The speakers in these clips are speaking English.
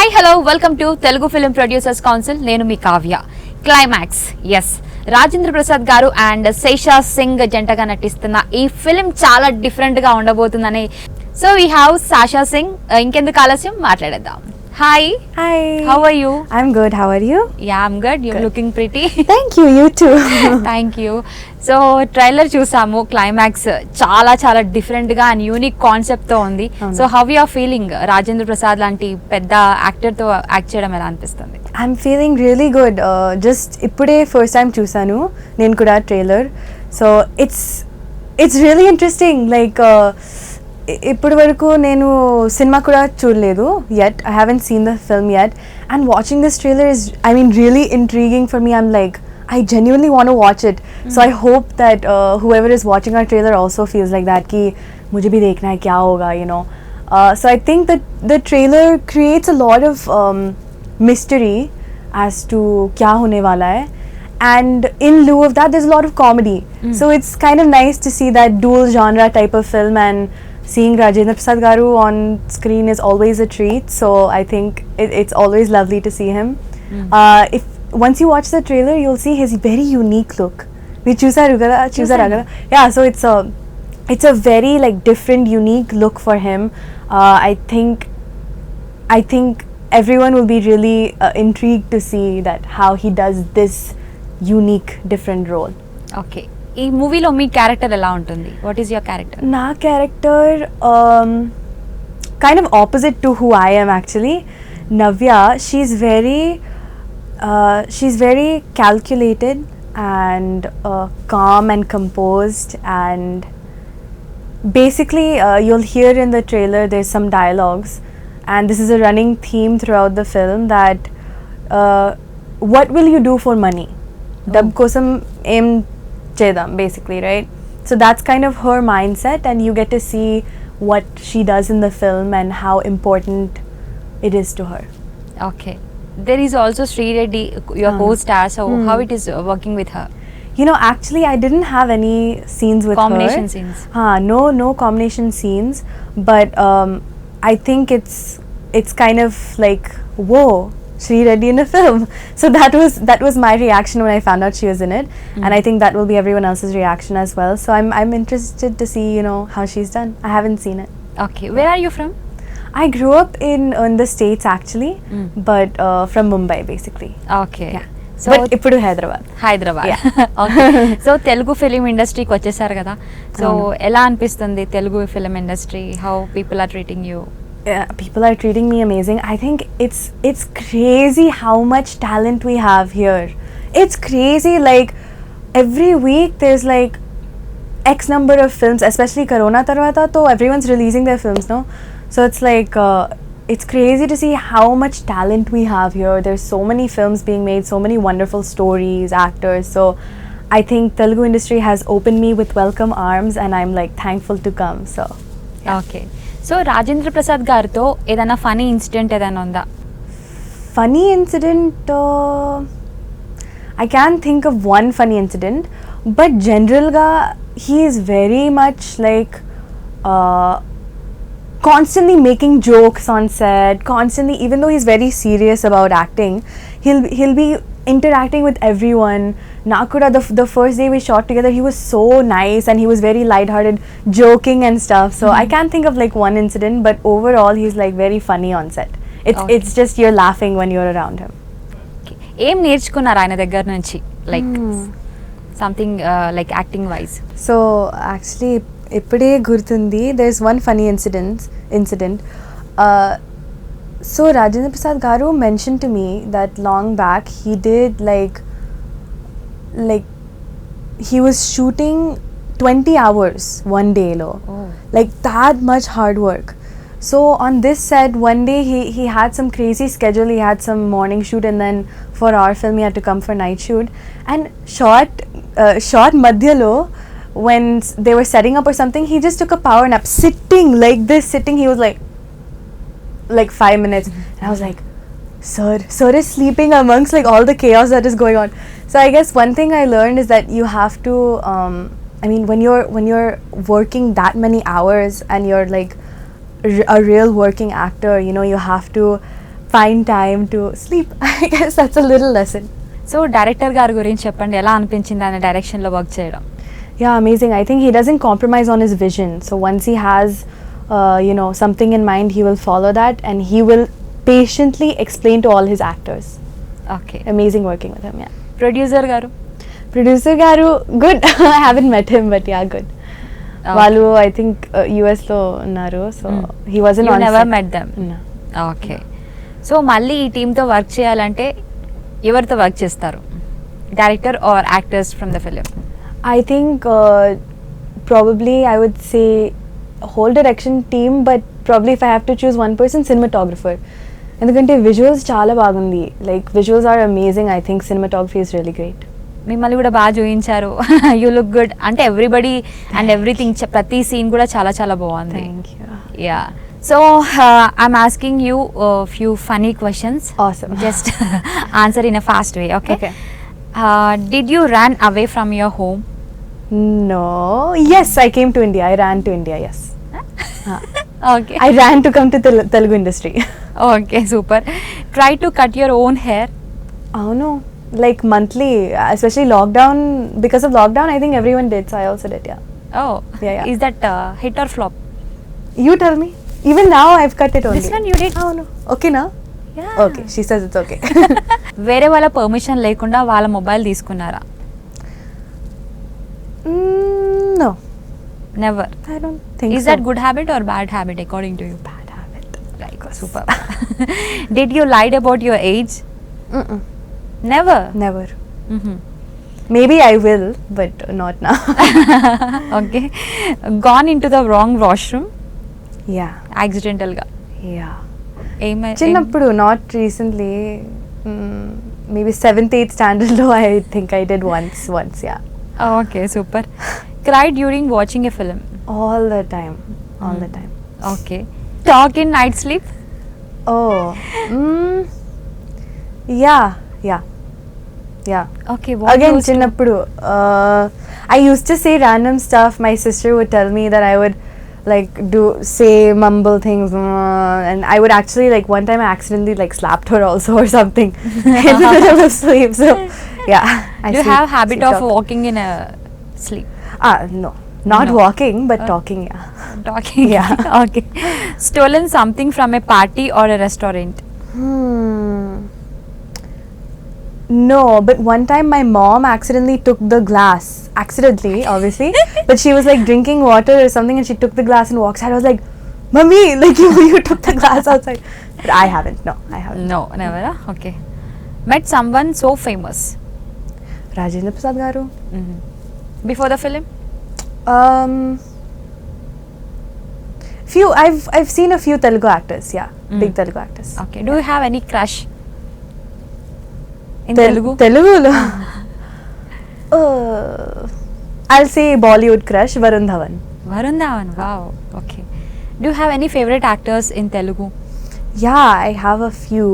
Hi hello welcome to Telugu film producers council. నేను మీ Kavya. Climax, yes, Rajendra Prasad గారు and Sesha Singh జంటగా నటిస్తున్న ఈ ఫిల్మ్ చాలా డిఫరెంట్ గా ఉండబోతుందని. So we have Sasha Singh. ఇంకెందుకు ఆలస్యం, మాట్లాడేద్దాం. Hi. Hi. How are you? I'm good. How are you? Yeah, I'm good. You're looking pretty. Thank you. You too. Thank you. So trailer చూసాము. క్లైమాక్స్ చాలా చాలా డిఫరెంట్ గా అండ్ యూనిక్ కాన్సెప్ట్ తో ఉంది. So how you are feeling? Rajendra Prasad లాంటి పెద్ద actor తో act చేయడం ఎలా అనిపిస్తుంది? I'm feeling really good. Just ఇప్పుడే ఫస్ట్ టైం చూసాను నేను కూడా trailer. So it's really interesting. Like ఇప్పటి వరకు నేను సినిమా కూడా చూడలేదు yet. I haven't seen the film yet, and watching this trailer is, I mean, really intriguing for me. I'm like, I genuinely want to watch it. So I hope that whoever is watching our trailer also feels like that कि मुझे भी देखना है क्या होगा, you know. So I think that the trailer creates a lot of mystery as to क्या होने वाला है, and in lieu of that there's a lot of comedy. So it's kind of nice to see that dual genre type of film, and seeing Rajendra Prasad Garu on screen is always a treat. So I think it's always lovely to see him. If once you watch the trailer, you'll see his very unique look. We chusaru. Yeah, so it's a very like different, unique look for him. I think everyone will be really intrigued to see that how he does this unique, different role. Okay, ఈ మూవీలో మీ character ఎలా ఉంటుంది? What is your character? నా character kind of opposite to who I am actually. Navya, she's very calculated and calm and composed, and basically you'll hear in the trailer there's some dialogues, and this is a running theme throughout the film that what will you do for money? Dab kosam aim chedam, basically, right? So that's kind of her mindset, and you get to see what she does in the film and how important it is to her. Okay, there is also Sri Reddy, your co-star. So how it is working with her? You know, actually I didn't have any scenes with Combination her. scenes. No combination scenes, but I think it's kind of like, whoa, Sri Reddy in a film. So that was my reaction when I found out she was in it, and I think that will be everyone else's reaction as well. So I'm interested to see, you know, how she's done. I haven't seen it. Okay, where are you from? I grew up in the States actually, but from Mumbai basically. Okay, so But ఇప్పుడు Hyderabad. Hyderabad. Okay, so Telugu film ఇండస్ట్రీకి వచ్చేసారు కదా. సో ఎలా అనిపిస్తుంది Telugu film industry? How people are treating you? People are treating me amazing. I think it's crazy how much talent we have here. It's crazy. Like every week there's like X number of films, especially Corona tarvata, so everyone's releasing their films, no? So it's like it's crazy to see how much talent we have here. There's so many films being made, so many wonderful stories, actors. So I think Telugu industry has opened me with welcome arms, and I'm like thankful to come. So okay, so Rajendra Prasad గారితో ఏదైనా funny incident ఏదైనా ఉందా? funny incident, I can't think of one funny incident, but general ga he is very much like constantly making jokes on set, constantly, even though he's very serious about acting, he'll be interacting with everyone. Nakuda, the first day we shot together, he was so nice and he was very lighthearted, joking and stuff. So I can't think of like one incident, but overall he's like very funny on set. It's just you're laughing when you're around him. ఏం నేర్చుకున్నారు ఆయన దగ్గర నుంచి, like something like acting wise? So actually ఇప్పుడే గుర్తుంది, there's one funny incident. So Rajendra Prasad Garu mentioned to me that long back he did like he was shooting 20 hours one day lo. Like that much hard work. So on this set one day he had some crazy schedule. He had some morning shoot, and then for our film he had to come for night shoot, and shot madhyalo when they were setting up or something, he just took a power nap sitting like this. He was like 5 minutes, and I was like, sir is sleeping amongst like all the chaos that is going on. So I guess one thing I learned is that you have to I mean, when you're working that many hours and you're like a real working actor, you know, you have to find time to sleep. I guess that's a little lesson. So director గారి గురించి చెప్పండి, ఎలా అనిపించింది ఆయన డైరెక్షన్లో work చేయడం? Yeah, amazing. I think he doesn't compromise on his vision. So once he has, something in mind, he will follow that, and he will patiently explain to all his actors. Okay. Amazing working with him. Yeah. Producer గారు? Producer garu, good. I haven't met him, but yeah, good. Okay. Valu, I think US lo unnaru, so he wasn't You on never set. met them? No. Okay. So మళ్ళీ ఈ టీంతో work చేయాలంటే ఎవరితో work చేస్తారు? Director or actors from the film? I think probably I would say whole direction team, but probably if I have to choose one person, cinematographer. ఎందుకంటే visuals చాలా బాగుంది. Like visuals are amazing. I think cinematography is really great. మిమ్మల్ని కూడా బాగా చూపించారు. You look good అంటే everybody and everything, ప్రతి scene కూడా చాలా చాలా బాగుంది. Thank you. Yeah. So I'm asking you few funny questions. Awesome. Just answer in a fast way. Okay. Okay. Did you run away from your home? No. Yes, I came to India. I ran to India, yes. Okay. I ran to come to Telugu industry. Okay, super. Try to cut your own hair? Oh no. Like monthly, especially lockdown. Because of lockdown, I think everyone did, so I also did, yeah. Oh, Yeah. is that hit or flop? You tell me. Even now, I've cut it only. This one you did? Oh no. Okay now? Yeah. Okay, she says it's okay. వేరే వాళ్ళ permission లేకుండా వాళ్ళ mobile తీసుకున్నారా? No. Never. I don't think Is so. that good habit or bad habit according to you? Bad habit? Right, super. Did you lied about your age? Mm-mm. Never. Never. Mhm. Maybe I will, but not now. Okay. Gone into the wrong washroom Yeah. accidental గా? Yeah. ఏమై- చిన్నప్పుడు, not recently. Maybe 7th, 8th standard lo I think I did once, yeah. Okay, super. Cried during watching a film? All the time. Okay. Talk in night sleep? Oh. Yeah. Okay, what Again, used to- చిన్నప్పుడు I used to say random stuff. My sister would tell me that I would like say mumble things, and I would actually, like, one time I accidentally like slapped her also or something in the middle of sleep. So yeah. Do you have habit of walking in a sleep? No, not No. walking, but talking. Yeah. Talking? Yeah. Okay. Stolen something from a party or a restaurant? No, but one time my mom accidentally took the glass. Accidentally, obviously. But she was like drinking water or something, and she took the glass and walks out. I was like, "Mummy, like you took the glass outside." But I haven't. No, I haven't. No, never. Okay. Met someone so famous? Rajendra Prasad garu. Before the film? Few. I've seen a few Telugu actors. Yeah, big Telugu actors. Okay. Do you have any crush in Telugu? Telugu. I'll say Bollywood crush, Varun Dhawan. Varun Dhawan. Wow. Okay. Do you have any favorite actors in Telugu? Yeah, I have a few.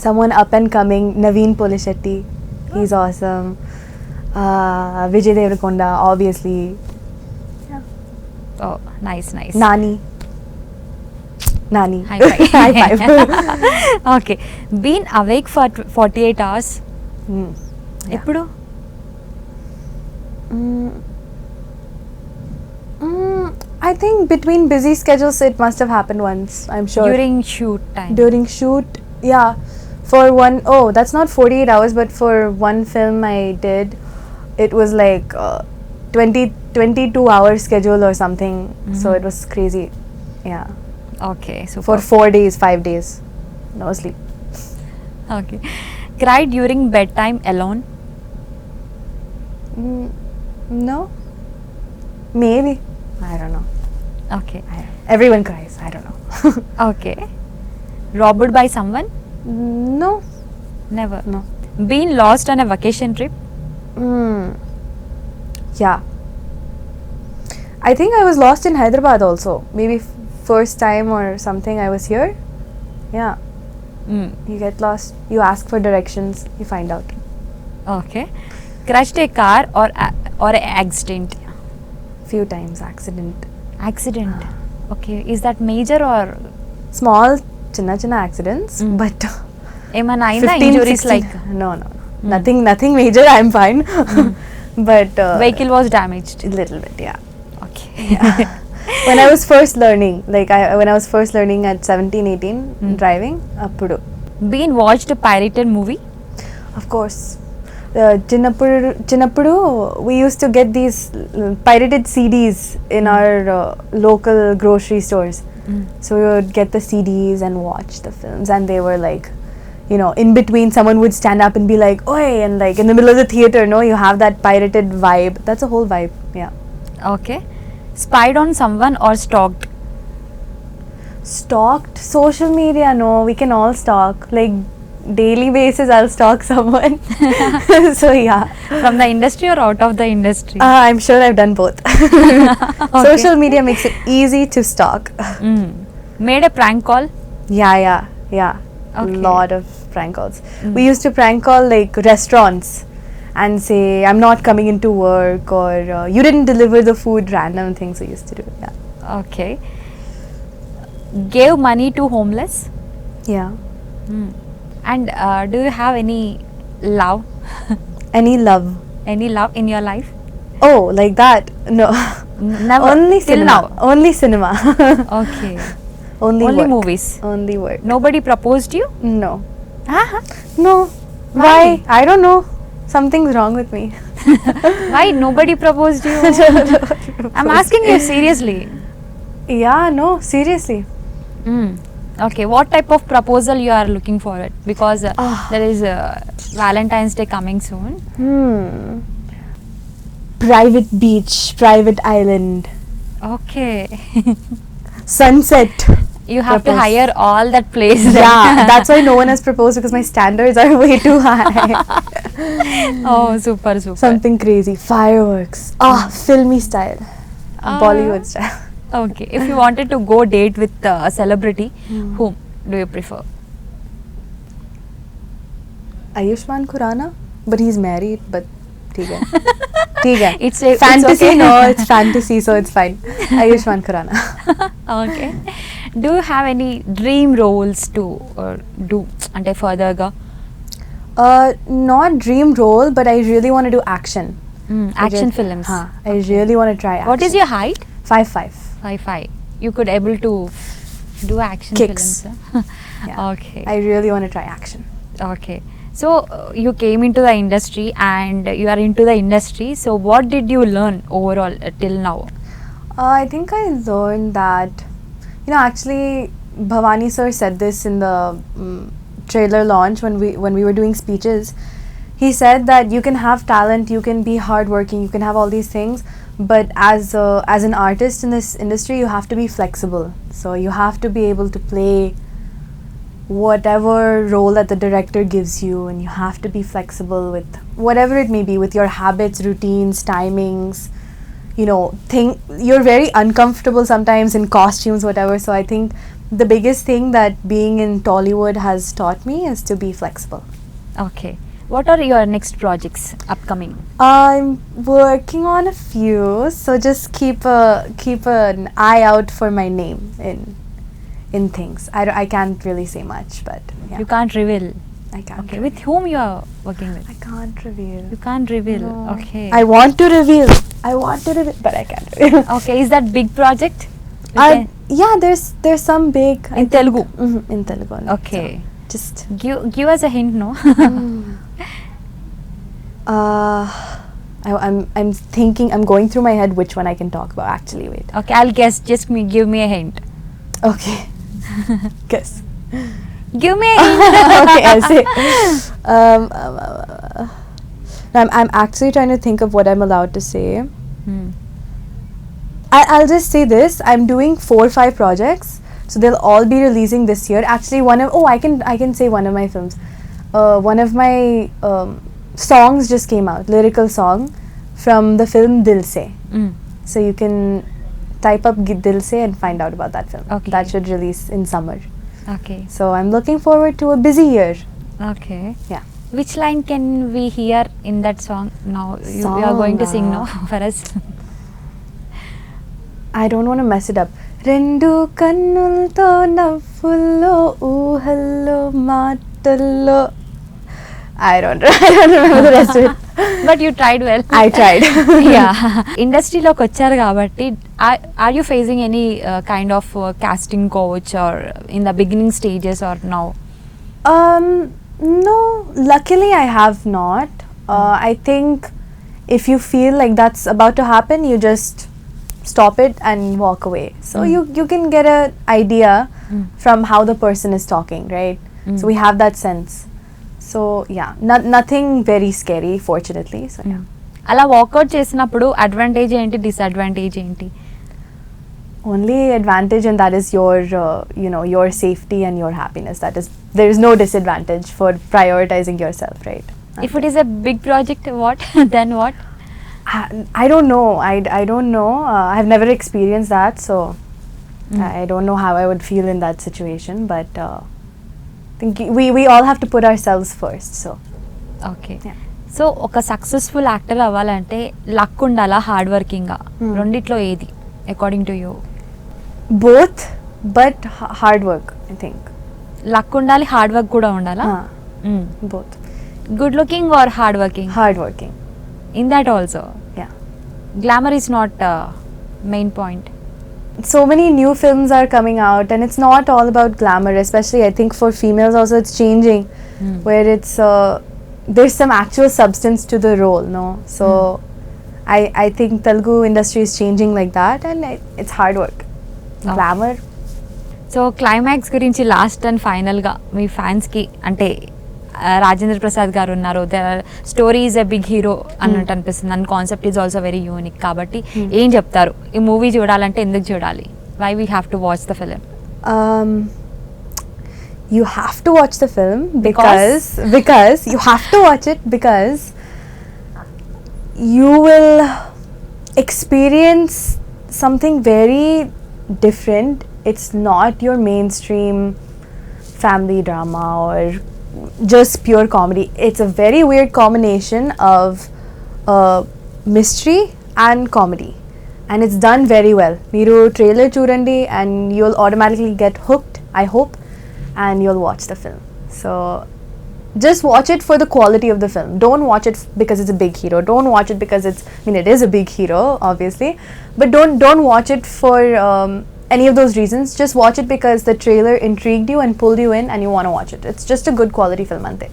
Someone up and coming, Naveen Polishetty. He's awesome. Vijay Deverakonda, obviously. Oh, nice. Nani. High five. High five. Okay. Been awake for 48 hours? Yeah. ఎప్పుడు? I think between busy schedules it must have happened once, I'm sure. During shoot time? During shoot, yeah. For one, that's not 48 hours, but for one film I did, it was like 22 hour schedule or something. So it was crazy. Yeah. Okay, super. For 4 days, 5 days. No sleep. Okay. Cried during bedtime alone? No. Maybe. I don't know. Okay. Everyone cries. I don't know. Okay. Robbed by someone? No. Never. No. Been lost on a vacation trip? Yeah. I think I was lost in Hyderabad also. Maybe first time or something I was here. Yeah. You get lost. You ask for directions. You find out. Okay. Crashed a car or a accident? Few times accident. Accident. Okay. Is that major or? Small చిన్న accidents, but ఏమైనా అయిందా 15, injuries 16 like no, nothing major. I'm fine. But vehicle was damaged? little bit, yeah. Okay. When I was first learning, when I was first learning at 17, 18 driving, appudu. Been watched pirated movie? Of course. చిన్నప్పుడు we used to get these pirated CDs in our local grocery stores. So we would get the CDs and watch the films, and they were like, you know, in between someone would stand up and be like, oi, and like in the middle of the theater, no, you have that pirated vibe. That's a whole vibe, yeah. Okay. Spied on someone or stalked? Stalked? Social media, no, we can all stalk. Like daily basis I'll stalk someone. So yeah. From the industry or out of the industry? I'm sure I've done both. Social media makes it easy to stalk. Made a prank call? Yeah. Okay. Lot of prank calls. We used to prank call like restaurants and say, I'm not coming into work, or you didn't deliver the food, random things we used to do. Yeah. Okay. Gave money to homeless? Yeah. And do you have any love? Any love? Any love in your life? Oh, like that? No. Never. Only Till cinema. now? Only cinema. Okay. Only Only work. movies? Only work. Nobody proposed you? No. Uh-huh. No. Why? Why? I don't know. Something's wrong with me. Why nobody proposed you? I'm asking you seriously. Yeah, no, seriously. Okay, what type of proposal you are looking forward? Because there is Valentine's Day coming soon. Private beach, private island, Okay. sunset. You have to Propose. hire all that place. Yeah, that's why no one has proposed, because my standards are way too high. Oh, super. Something crazy. Fireworks. Filmy style. Bollywood style. Okay. If you wanted to go date with a celebrity, whom do you prefer? Ayushmann Khurrana, but he's married, but ठीक है. It's fantasy. okay. No, it's fantasy, so it's fine. Ayushmann Khurrana. Okay. Do you have any dream roles to do? Ante further ga? Not dream role, but I really want to do action. Action films. I really want to try action. What is your height? 5'5". 5'5". You could able to do action Kicks. films. Huh? Yeah. Okay. I really want to try action. Okay. So you came into the industry and you are into the industry. So what did you learn overall till now? I think I learned that, you know, actually Bhavani sir said this in the trailer launch when we were doing speeches. He said that you can have talent, you can be hardworking, you can have all these things, but as an artist in this industry, you have to be flexible. So you have to be able to play whatever role that the director gives you, and you have to be flexible with whatever it may be, with your habits, routines, timings. You know, you're very uncomfortable sometimes in costumes, whatever. So I think the biggest thing that being in Tollywood has taught me is to be flexible. Okay. What are your next projects upcoming? I'm working on a few, so just keep an eye out for my name in things. I can't really say much, but yeah, You can't reveal. I can't. Okay. With whom you are working with? I can't reveal. You can't reveal. No. Okay. I want to reveal, but I can't reveal. Okay. Is that big project? You can- Yeah, there's some big in Telugu. in Telugu only. Okay. So just Give us a hint, no? I'm thinking, I'm going through my head which one I can talk about. Actually, wait. Okay, I'll guess. Just give me a hint. Okay. Guess. Give me a hint. Okay, I'll say. I'm actually trying to think of what I'm allowed to say. I'll just say this. I'm doing 4 or 5 projects, so they'll all be releasing this year. Actually, I can say one of my films. One of my songs just came out, lyrical song from the film Dil Se. So you can type up Dil Se and find out about that film. Okay. That should release in summer. Okay. So I'm looking forward to a busy year. Okay. Yeah. Which line can we hear in that song now? You are going to sing now for us. I don't want to mess it up. రెండు కన్నులతో నవ్వుల్లో ఊహల్లో మాటల్లో I don't remember the rest of it. But you tried well. I tried. ఇండస్ట్రీలోకి వచ్చారు కాబట్టి are you facing any kind of casting couch or in the beginning stages or now? No, luckily I have not. I think if you feel like that's about to happen, you just stop it and walk away. So you can get an idea from how the person is talking, right? So we have that sense. So yeah, nothing very scary, fortunately. So yeah. అలా work out చేసినప్పుడు advantage ఏంటి, disadvantage ఏంటి? Only advantage, and that is your your safety and your happiness. That is, there is no disadvantage for prioritizing yourself, right? If it is a big project what then what? I don't know. I don't know. I've never experienced that, so I don't know how I would feel in that situation. But I think we all have to put ourselves first. So okay. yeah. So ఒక successful actor అవ్వాలంటే luck ఉండాలా, hard working, రెండిట్లో ఏది according to you? Both, but hard work, I think. Luck ఉండాలి, hard work కూడా ఉండాలా? Both. Good looking or hard working? Hard working. In that also Yeah. Glamour is not main point. So many new films are coming out, and it's not all about glamour. Especially, I think for females also, it's changing, where it's there's some actual substance to the role, no? So I think Telugu industry is changing like that, and it's hard work. Okay. Glamour. So climax గురించి last and ఫైనల్గా మీ ఫ్యాన్స్కి, అంటే రాజేంద్ర ప్రసాద్ గారు ఉన్నారు, the story is a big hero అన్నట్టు అనిపిస్తుంది, and concept is also very unique. కాబట్టి ఏం చెప్తారు, ఈ మూవీ చూడాలంటే ఎందుకు చూడాలి? Why we have to watch the film? You have to watch the film because you have to watch it because you will experience something very different. It's not your mainstream family drama or just pure comedy. It's a very weird combination of mystery and comedy, and it's done very well. Meeru trailer chudandi and you'll automatically get hooked, I hope, and you'll watch the film. So just watch it for the quality of the film. Don't watch it because it's a big hero. Don't watch it because it is a big hero, obviously, but don't watch it for any of those reasons. Just watch it because the trailer intrigued you and pulled you in and you want to watch it. It's just a good quality film, ante.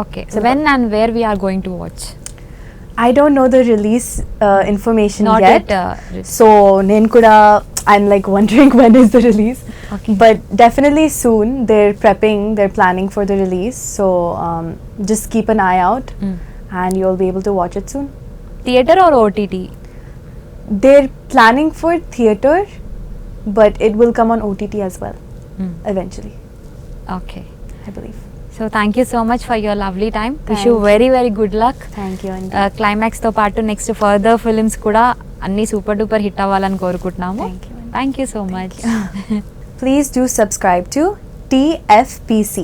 Okay. When and where we are going to watch? I don't know the release information Not yet. yet, So నేను కూడా I'm like wondering when is the release. Okay. But definitely soon. They're planning for the release. So just keep an eye out and you'll be able to watch it soon. Theatre are OTT? They're planning for theater, but it will come on OTT as well eventually, okay. I believe. So thank you so much for your lovely time. Wish you Thank very very good luck. Thank you. And క్లైమాక్స్తో పాటు next further films కూడా అన్నీ super duper hit అవ్వాలని కోరుకుంటున్నాము. Thank you. Thank you so much. please do subscribe to TFPC.